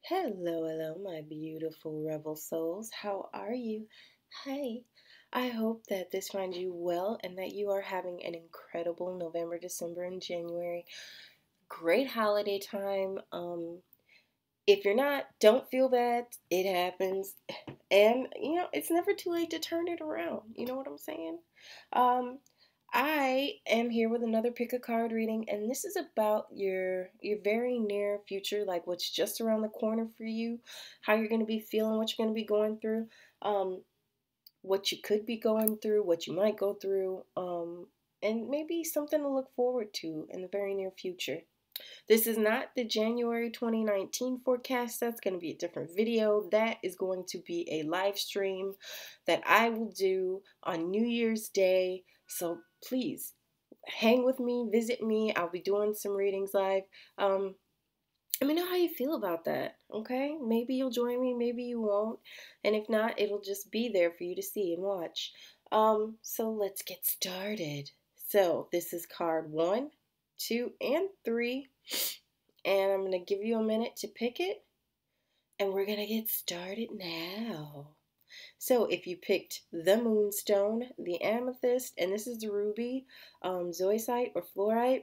Hello, hello, my beautiful rebel souls. How are you? Hi. I hope that this finds you well and that you are having an incredible November, December, and January. Great holiday time. If you're not, don't feel bad. It happens. And, it's never too late to turn it around. You know what I'm saying? Um, I am here with another pick a card reading, and this is about your very near future, like what's just around the corner for you, how you're going to be feeling, what you're going to be going through, um, what you could be going through, what you might go through, and maybe something to look forward to in the very near future. This is not the January 2019 forecast. That's going to be a different video. That is going to be a live stream that I will do on New Year's Day. So please hang with me, visit me. I'll be doing some readings live. Let me know how you feel about that, okay? Maybe you'll join me, maybe you won't. And if not, it'll just be there for you to see and watch. So let's get started. So this is card 1, 2, and 3. And I'm going to give you a minute to pick it. And we're going to get started now. So if you picked the moonstone, the amethyst, and this is the ruby, zoisite or fluorite.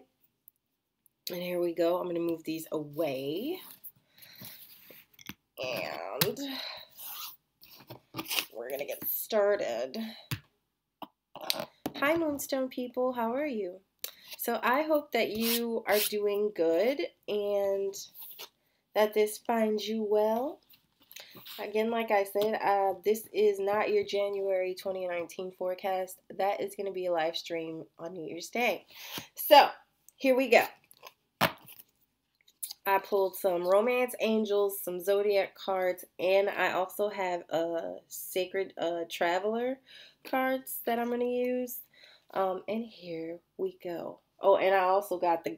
And here we go. I'm going to move these away. And we're going to get started. Hi, moonstone people. How are you? So I hope that you are doing good and that this finds you well. Again, like I said, this is not your January 2019 forecast. That is going to be a live stream on New Year's Day. So here we go. I pulled some romance angels, some zodiac cards, and I also have sacred traveler cards that I'm going to use. And here we go. Oh, and I also got the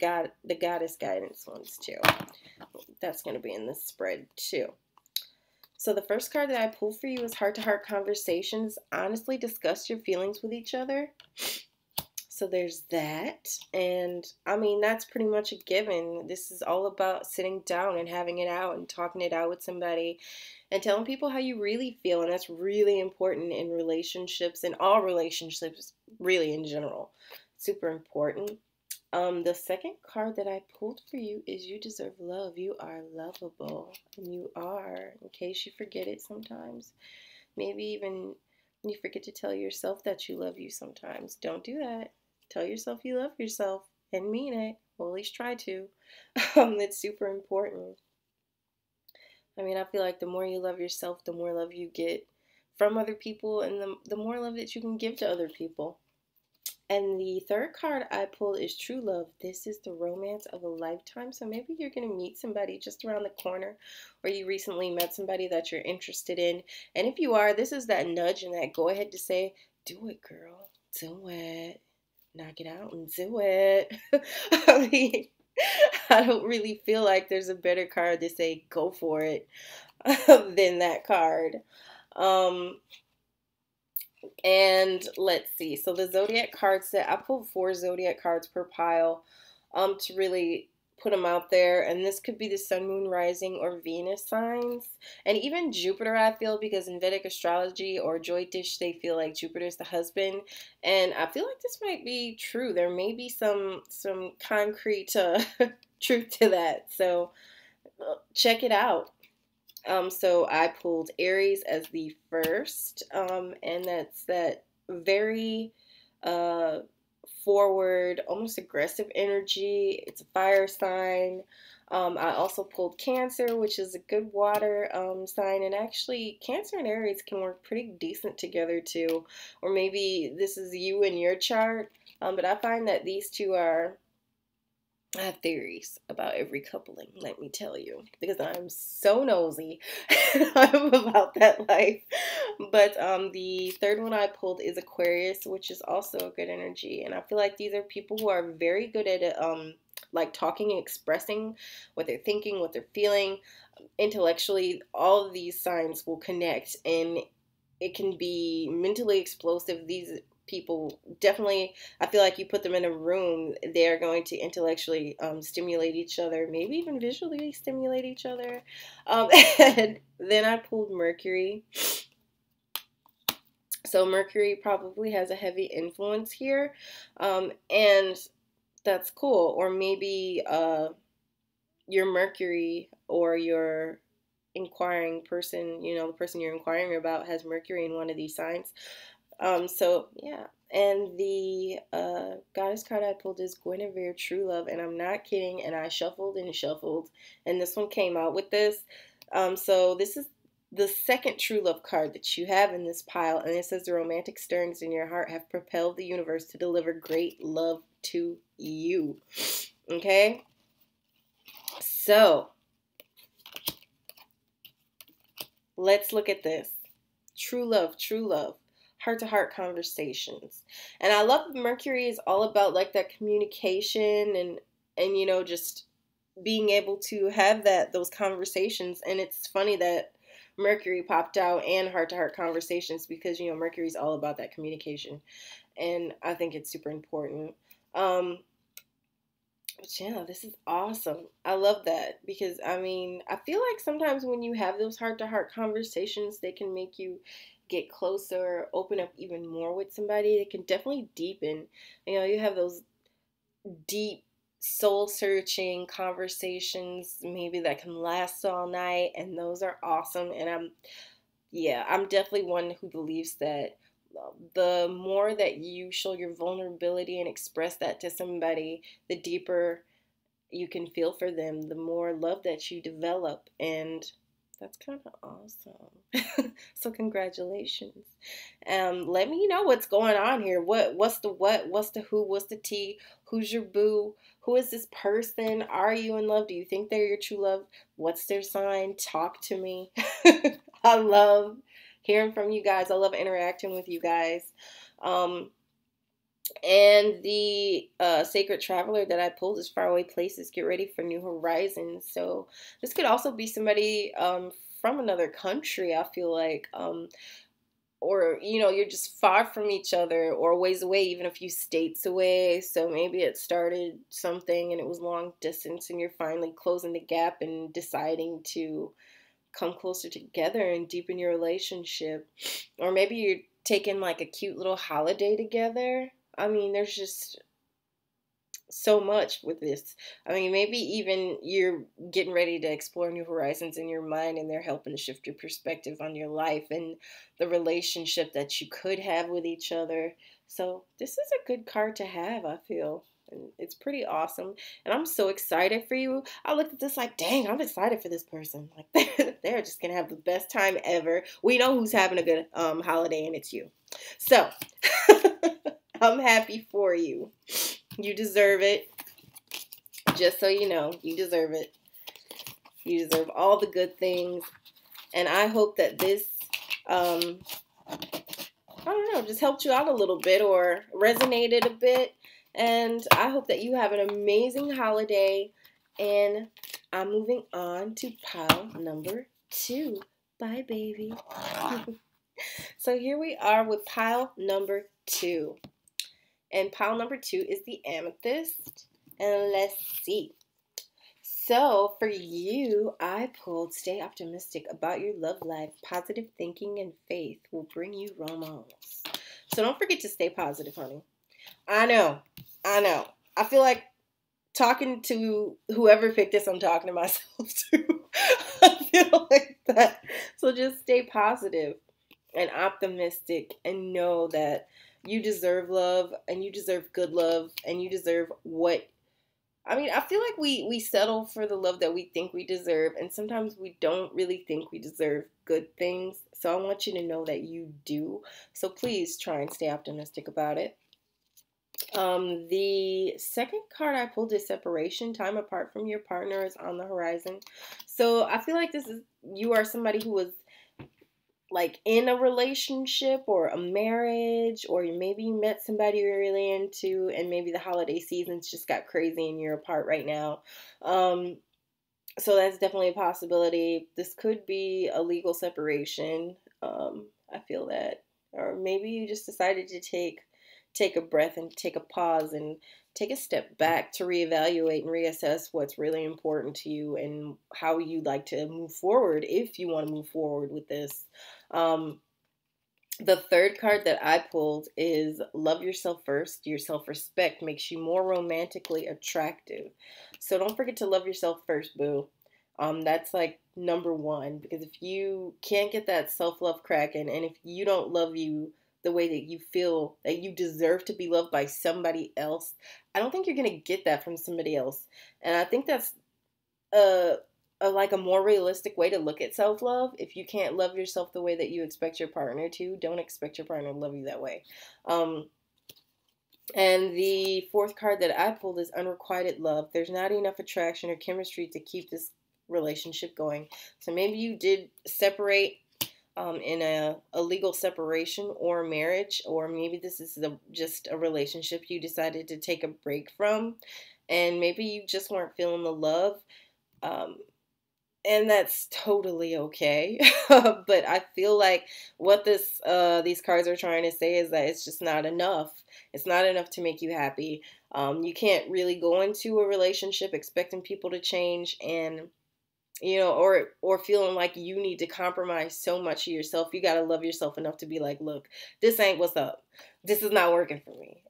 goddess guidance ones too. That's going to be in this spread too. So the first card that I pulled for you is heart-to-heart conversations. Honestly, discuss your feelings with each other. So there's that. And I mean, that's pretty much a given. This is all about sitting down and having it out and talking it out with somebody and telling people how you really feel. And that's really important in relationships and all relationships, really in general. Super important. The second card that I pulled for you is you deserve love. You are lovable. And you are, in case you forget it sometimes. Maybe even you forget to tell yourself that you love you sometimes. Don't do that. Tell yourself you love yourself and mean it. Well, at least try to. It's super important. I mean, I feel like the more you love yourself, the more love you get from other people and the more love that you can give to other people. And the third card I pulled is True Love. This is the romance of a lifetime. So maybe you're going to meet somebody just around the corner, or you recently met somebody that you're interested in. And if you are, this is that nudge and that go ahead to say, do it, girl. Do it. Knock it out and do it. I mean, I don't really feel like there's a better card to say go for it than that card. And let's see. So the zodiac card set, I pulled 4 zodiac cards per pile to really put them out there. And this could be the sun, moon, rising, or Venus signs. And even Jupiter, I feel, because in Vedic astrology or Jyotish, they feel like Jupiter's the husband. And I feel like this might be true. There may be some concrete truth to that. So check it out. So I pulled Aries as the first, and that's that very forward, almost aggressive energy. It's a fire sign. I also pulled Cancer, which is a good water sign, and actually Cancer and Aries can work pretty decent together too. Or maybe this is you in your chart, but I find that these two are I have theories about every coupling, let me tell you, because I'm so nosy about that life. But the third one I pulled is Aquarius, which is also a good energy. And I feel like these are people who are very good at it, like talking and expressing what they're thinking, what they're feeling. Intellectually, all of these signs will connect, and it can be mentally explosive. These people definitely, I feel like you put them in a room, they're going to intellectually stimulate each other, maybe even visually stimulate each other. Um, and then I pulled Mercury. So Mercury probably has a heavy influence here, and that's cool. Or maybe your Mercury or your inquiring person, the person you're inquiring about has Mercury in one of these signs. So yeah. And the goddess card I pulled is Guinevere True Love, and I'm not kidding. And I shuffled and shuffled, and this one came out with this. So this is the second true love card that you have in this pile, and it says the romantic stirrings in your heart have propelled the universe to deliver great love to you. Okay, so let's look at this. True love, true love. Heart to heart conversations. And I love Mercury is all about like that communication and just being able to have those conversations. And it's funny that Mercury popped out and heart to heart conversations because Mercury's all about that communication. And I think it's super important. But yeah, this is awesome. I love that because I feel like sometimes when you have those heart to heart conversations, they can make you get closer, open up even more with somebody. They can definitely deepen. You have those deep, soul searching conversations maybe that can last all night, and those are awesome. And I'm definitely one who believes that the more that you show your vulnerability and express that to somebody, the deeper you can feel for them, the more love that you develop. And that's kind of awesome. So congratulations. Let me know what's going on here. What's the what? What's the who? What's the tea? Who's your boo? Who is this person? Are you in love? Do you think they're your true love? What's their sign? Talk to me. I love hearing from you guys. I love interacting with you guys. And the sacred traveler that I pulled is faraway places. Get ready for new horizons. So this could also be somebody from another country, I feel like. Or, you're just far from each other or ways away, even a few states away. So maybe it started something and it was long distance and you're finally closing the gap and deciding to come closer together and deepen your relationship. Or maybe you're taking like a cute little holiday together. There's just so much with this. Maybe even you're getting ready to explore new horizons in your mind and they're helping to shift your perspective on your life and the relationship that you could have with each other. So this is a good card to have, I feel. And it's pretty awesome. And I'm so excited for you. I looked at this like, dang, I'm excited for this person. Like they're just going to have the best time ever. We know who's having a good holiday, and it's you. So I'm happy for you. You deserve it. Just so you know, you deserve it. You deserve all the good things. And I hope that this, I don't know, just helped you out a little bit or resonated a bit. And I hope that you have an amazing holiday. And I'm moving on to pile number 2. Bye, baby. So here we are with pile number 2. And pile number 2 is the amethyst. And let's see. So for you, I pulled stay optimistic about your love life. Positive thinking and faith will bring you romance. So don't forget to stay positive, honey. I know. I feel like talking to whoever picked this, I'm talking to myself too. I feel like that. So just stay positive and optimistic and know that you deserve love and you deserve good love and you deserve what I feel like we settle for the love that we think we deserve, and sometimes we don't really think we deserve good things. So I want you to know that you do. So please try and stay optimistic about it. The second card I pulled is separation. Time apart from your partner is on the horizon. So I feel like you are somebody who was like in a relationship or a marriage, or maybe you met somebody you're really into and maybe the holiday seasons just got crazy and you're apart right now. So that's definitely a possibility. This could be a legal separation. I feel that. Or maybe you just decided to take take a breath and take a pause and take a step back to reevaluate and reassess what's really important to you and how you'd like to move forward if you want to move forward with this. Um, the third card that I pulled is love yourself first. Your self-respect makes you more romantically attractive. So don't forget to love yourself first, boo. That's like number one, because if you can't get that self-love cracking, and if you don't love you the way that you feel that you deserve to be loved by somebody else, I don't think you're going to get that from somebody else. And I think that's a, like a more realistic way to look at self-love. If you can't love yourself the way that you expect your partner to, don't expect your partner to love you that way. And the fourth card that I pulled is unrequited love. There's not enough attraction or chemistry to keep this relationship going. So maybe you did separate in a legal separation or marriage, or maybe this is just a relationship you decided to take a break from, and maybe you just weren't feeling the love. Um, and that's totally okay. But I feel like what these cards are trying to say is that it's just not enough. It's not enough to make you happy. You can't really go into a relationship expecting people to change, and or feeling like you need to compromise so much of yourself. You got to love yourself enough to be like, look, this ain't what's up. This is not working for me.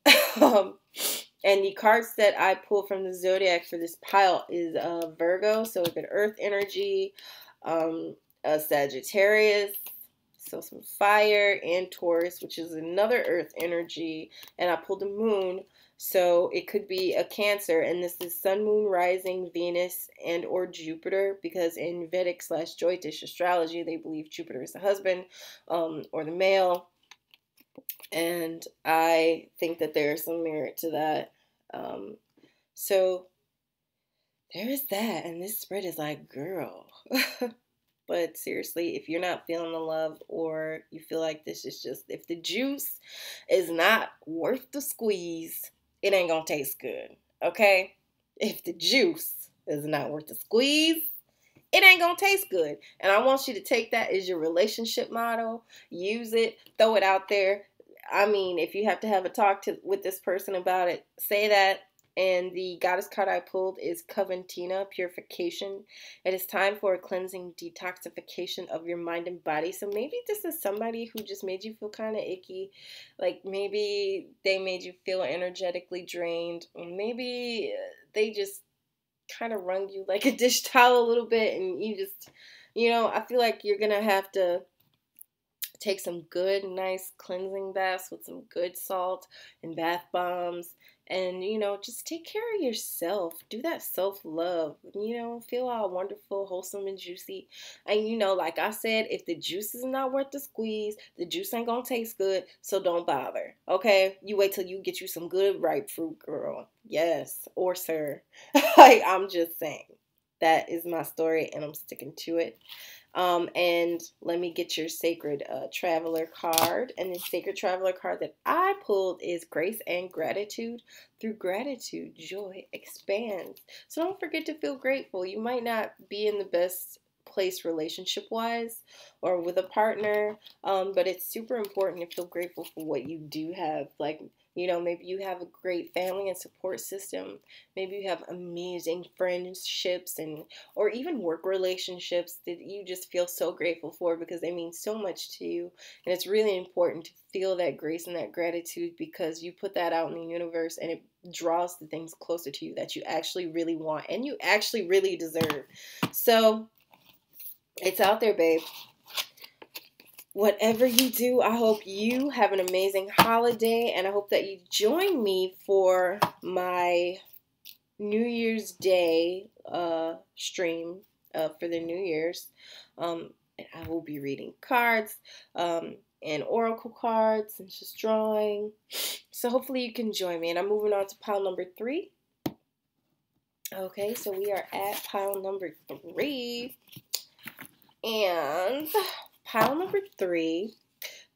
And the cards that I pull from the zodiac for this pile is Virgo, so good earth energy, a Sagittarius, so some fire, and Taurus, which is another earth energy, and I pulled the moon, so it could be a Cancer, and this is Sun, Moon, Rising, Venus, and or Jupiter, because in Vedic / Jyotish astrology, they believe Jupiter is the husband or the male, and I think that there is some merit to that. So there is that, and this spread is like, girl. But seriously, if you're not feeling the love, or you feel like this is just, if the juice is not worth the squeeze, it ain't gonna taste good, okay? If the juice is not worth the squeeze, it ain't gonna taste good. And I want you to take that as your relationship motto. Use it, throw it out there. I mean, if you have to have a talk with this person about it, say that. And the goddess card I pulled is Coventina, purification. It is time for a cleansing detoxification of your mind and body. So maybe this is somebody who just made you feel kind of icky. Like maybe they made you feel energetically drained. Or maybe they just kind of wrung you like a dish towel a little bit. And you just, I feel like you're going to have to take some good, nice cleansing baths with some good salt and bath bombs. And, just take care of yourself. Do that self-love. Feel all wonderful, wholesome, and juicy. And, like I said, if the juice is not worth the squeeze, the juice ain't gonna taste good, so don't bother. Okay? You wait till you get you some good ripe fruit, girl. Yes. Or sir. Like, I'm just saying. That is my story, and I'm sticking to it. And let me get your Sacred Traveler card. And the Sacred Traveler card that I pulled is Grace and Gratitude. Through gratitude, joy expands. So don't forget to feel grateful. You might not be in the best place relationship-wise or with a partner, but it's super important to feel grateful for what you do have. Like, maybe you have a great family and support system. Maybe you have amazing friendships or even work relationships that you just feel so grateful for because they mean so much to you. And it's really important to feel that grace and that gratitude because you put that out in the universe and it draws the things closer to you that you actually really want and you actually really deserve. So it's out there, babe. Whatever you do, I hope you have an amazing holiday, and I hope that you join me for my New Year's Day stream for the New Year's. And I will be reading cards and oracle cards and just drawing. So hopefully you can join me. And I'm moving on to pile number 3. Okay, so we are at pile number 3. And pile number 3,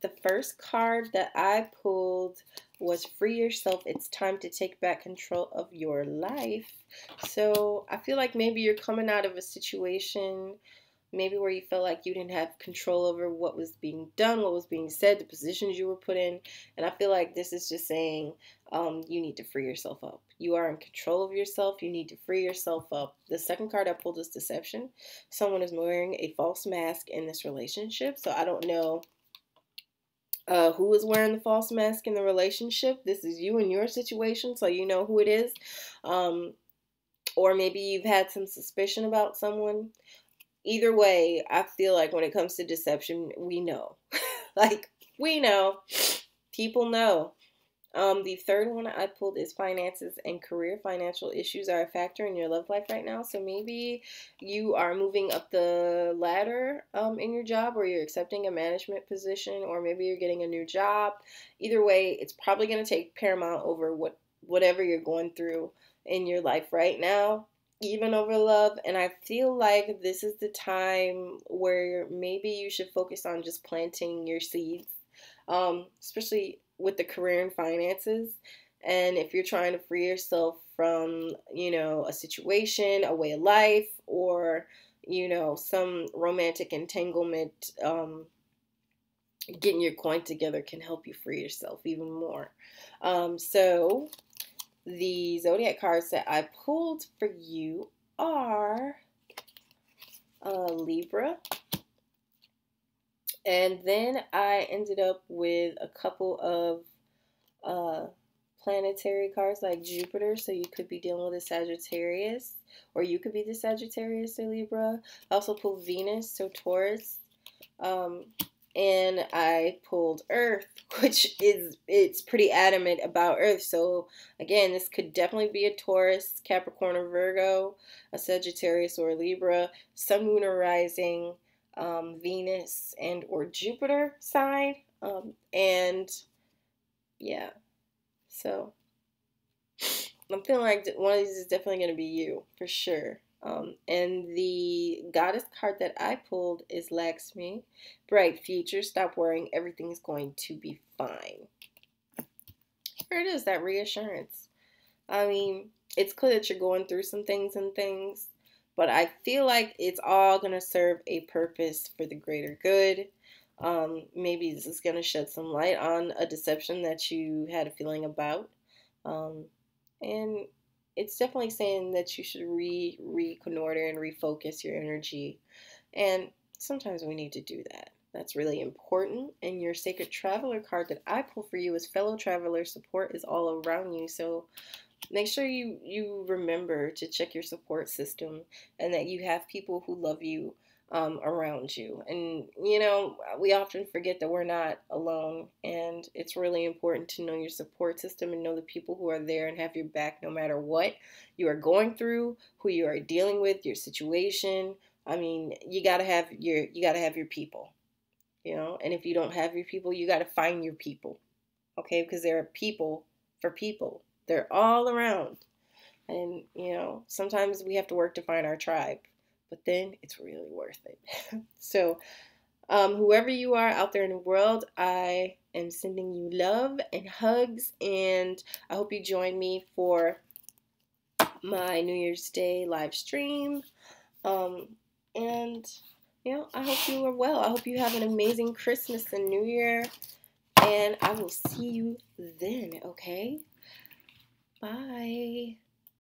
the first card that I pulled was Free Yourself. It's time to take back control of your life. So I feel like maybe you're coming out of a situation maybe where you felt like you didn't have control over what was being done, what was being said, the positions you were put in. And I feel like this is just saying you need to free yourself up. You are in control of yourself. You need to free yourself up. The second card I pulled is deception. Someone is wearing a false mask in this relationship. So I don't know who is wearing the false mask in the relationship. This is you in your situation, so you know who it is. Or maybe you've had some suspicion about someone. Either way, I feel like when it comes to deception, we know. Like, we know. People know. The third one I pulled is finances and career. Financial issues are a factor in your love life right now. So maybe you are moving up the ladder in your job, or you're accepting a management position, or maybe you're getting a new job. Either way, it's probably going to take paramount over whatever you're going through in your life right now, even over love. And I feel like this is the time where maybe you should focus on just planting your seeds, especially with the career and finances. And if you're trying to free yourself from, a situation, a way of life, or, some romantic entanglement, getting your coin together can help you free yourself even more. So the zodiac cards that I pulled for you are Libra. And then I ended up with a couple of planetary cards like Jupiter. So you could be dealing with a Sagittarius, or you could be the Sagittarius or Libra. I also pulled Venus, so Taurus. And I pulled Earth, it's pretty adamant about Earth. So again, this could definitely be a Taurus, Capricorn, or Virgo, a Sagittarius or a Libra, Sun, Moon, or Rising, Venus, and or Jupiter sign. And yeah, so I'm feeling like one of these is definitely going to be you for sure. And the goddess card that I pulled is Lakshmi, bright future, stop worrying, everything's going to be fine. Here it is, that reassurance. I mean, it's clear that you're going through some things, but I feel like it's all going to serve a purpose for the greater good. Maybe this is going to shed some light on a deception that you had a feeling about. And it's definitely saying that you should reconnoiter and refocus your energy. And sometimes we need to do that. That's really important. And your Sacred Traveler card that I pull for you is fellow traveler support is all around you. So make sure you remember to check your support system, and that you have people who love you around you. And, we often forget that we're not alone, and it's really important to know your support system and know the people who are there and have your back no matter what you are going through, who you are dealing with, your situation. I mean, you gotta have your people, and if you don't have your people, you gotta find your people, okay? Because there are people for people. They're all around. And, sometimes we have to work to find our tribe, but then it's really worth it. So, whoever you are out there in the world, I am sending you love and hugs, and I hope you join me for my New Year's Day live stream. And, I hope you are well. I hope you have an amazing Christmas and New Year, and I will see you then, okay? Bye.